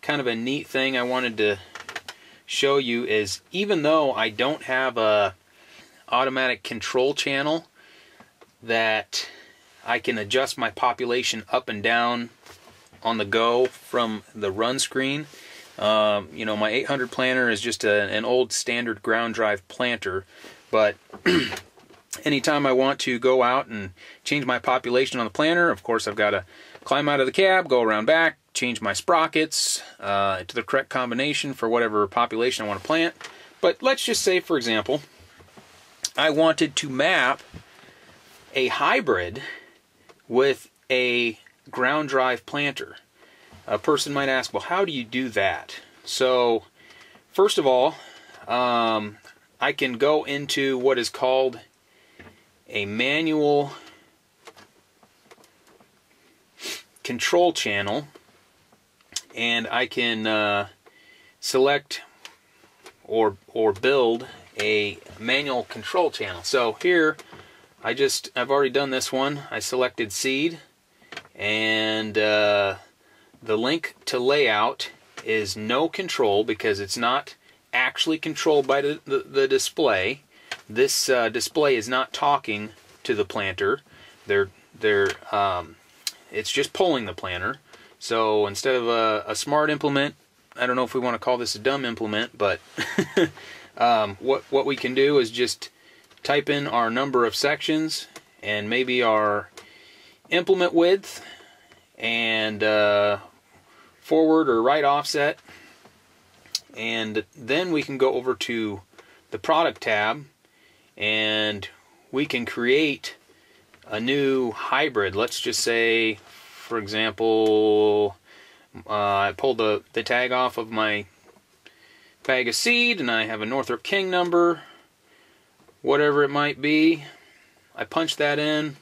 Kind of a neat thing I wanted to show you is, even though I don't have a automatic control channel that I can adjust my population up and down on the go from the run screen. You know, my 800 planter is just an old standard ground drive planter, but anytime I want to go out and change my population on the planter, of course I've got to climb out of the cab, go around back, change my sprockets to the correct combination for whatever population I want to plant. But let's just say, for example, I wanted to map a hybrid with a ground drive planter. A person might ask, well, how do you do that? So, first of all, I can go into what is called a manual control channel, and I can select or build a manual control channel. So here, I've already done this one. I selected seed, and the link to layout is no control because it's not actually controlled by the display. This display is not talking to the planter. It's just pulling the planter. So instead of a smart implement, I don't know if we want to call this a dumb implement, but what we can do is just type in our number of sections and maybe our implement width and forward or right offset, and then we can go over to the product tab and we can create a new hybrid. Let's just say, for example, I pulled the tag off of my bag of seed and I have a Northrop King number, whatever it might be. I punch that in,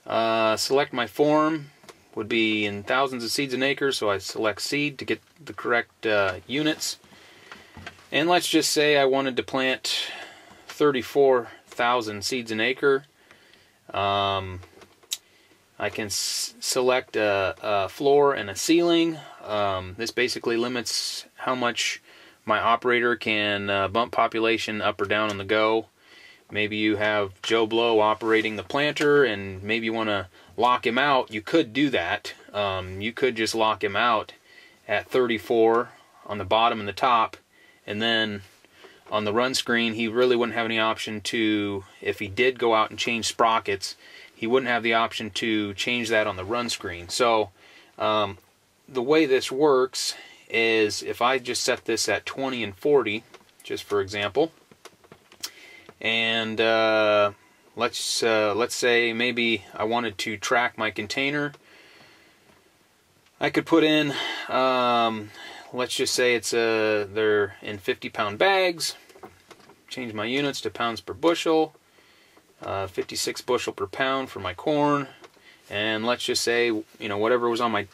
select my form, would be in thousands of seeds an acre, so I select seed to get the correct units. And let's just say I wanted to plant 34,000 seeds an acre. I can select a floor and a ceiling. This basically limits how much my operator can bump population up or down on the go. Maybe you have Joe Blow operating the planter and maybe you want to lock him out. You could do that. You could just lock him out at 34 on the bottom and the top, and then on the run screen he really wouldn't have any option to, if he did go out and change sprockets, he wouldn't have the option to change that on the run screen. So the way this works is if I just set this at 20 and 40, just for example, and let's say maybe I wanted to track my container, I could put in, let's just say it's they're in 50-pound bags, change my units to pounds per bushel, 56 bushel per pound for my corn, and let's just say, you know, whatever was on my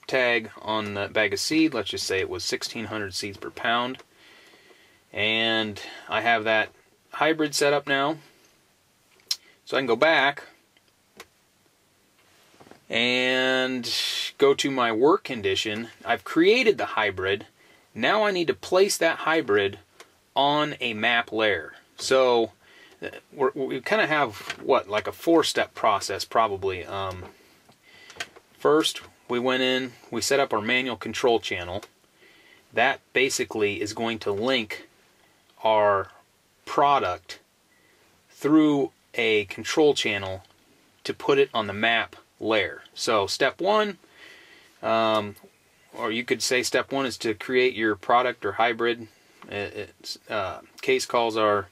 tag on the bag of seed, let's just say it was 1,600 seeds per pound, and I have that hybrid set up now. So I can go back and go to my work condition. I've created the hybrid. Now I need to place that hybrid on a map layer. So we kind of have, what, like a 4-step process probably. First, we went in, we set up our manual control channel. That basically is going to link our product through a control channel to put it on the map layer. So step one, or you could say step one is to create your product or hybrid. Case calls our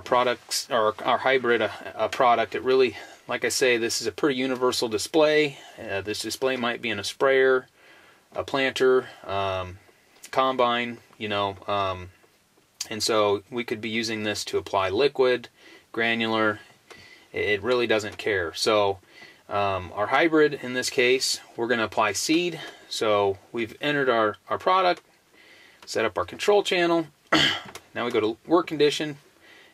products, or our hybrid a product. It really, like I say, this is a pretty universal display. This display might be in a sprayer, a planter, combine, you know, and so we could be using this to apply liquid, granular. It really doesn't care. So our hybrid, in this case, we're going to apply seed. So we've entered our product, set up our control channel. Now we go to work condition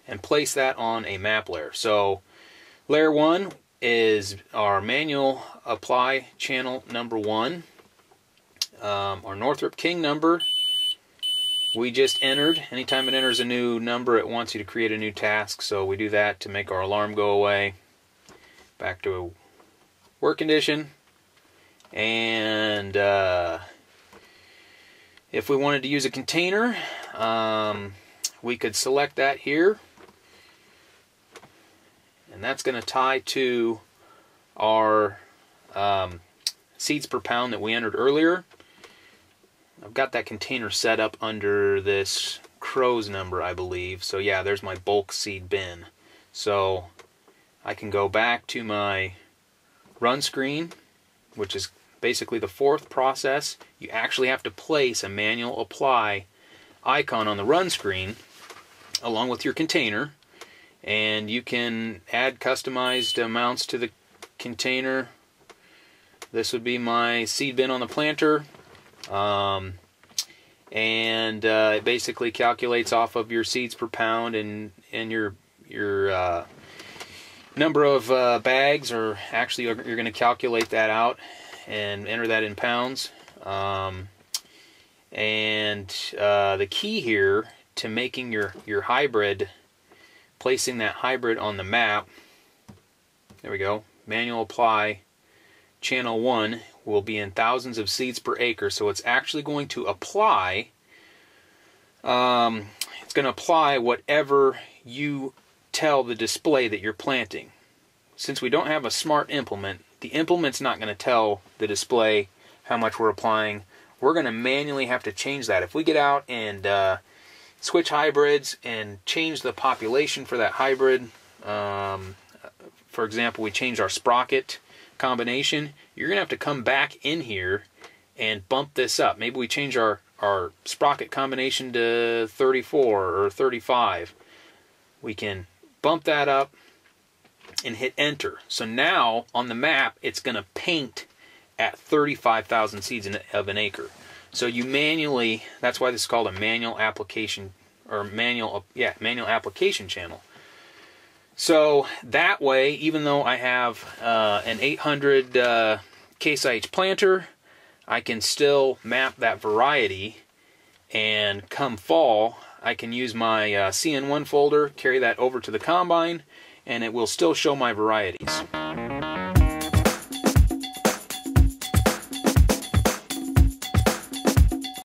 and place that on a map layer. So layer 1, is our manual apply channel number 1. Our Northrop King number we just entered. Anytime it enters a new number, it wants you to create a new task, so we do that to make our alarm go away. Back to work condition. And if we wanted to use a container, we could select that here. And that's going to tie to our seeds per pound that we entered earlier. I've got that container set up under this crow's number, I believe. So yeah, there's my bulk seed bin. So I can go back to my run screen, which is basically the 4th process. You actually have to place a manual apply icon on the run screen along with your container, and you can add customized amounts to the container. This would be my seed bin on the planter. It basically calculates off of your seeds per pound and your number of bags, or actually you're going to calculate that out and enter that in pounds. The key here to making your hybrid, placing that hybrid on the map, there we go, manual apply channel 1 will be in thousands of seeds per acre. So it's actually going to apply, whatever you tell the display that you're planting. Since we don't have a smart implement, the implement's not going to tell the display how much we're applying. We're going to manually have to change that. If we get out and switch hybrids and change the population for that hybrid, for example, we change our sprocket combination, you're going to have to come back in here and bump this up. Maybe we change our sprocket combination to 34 or 35. We can bump that up and hit enter. So now on the map it's going to paint at 35,000 seeds of an acre. So you manually, that's why this is called a manual application, or manual application channel. So that way, even though I have an 800 Case IH planter, I can still map that variety, and come fall I can use my CN1 folder, carry that over to the combine, and it will still show my varieties.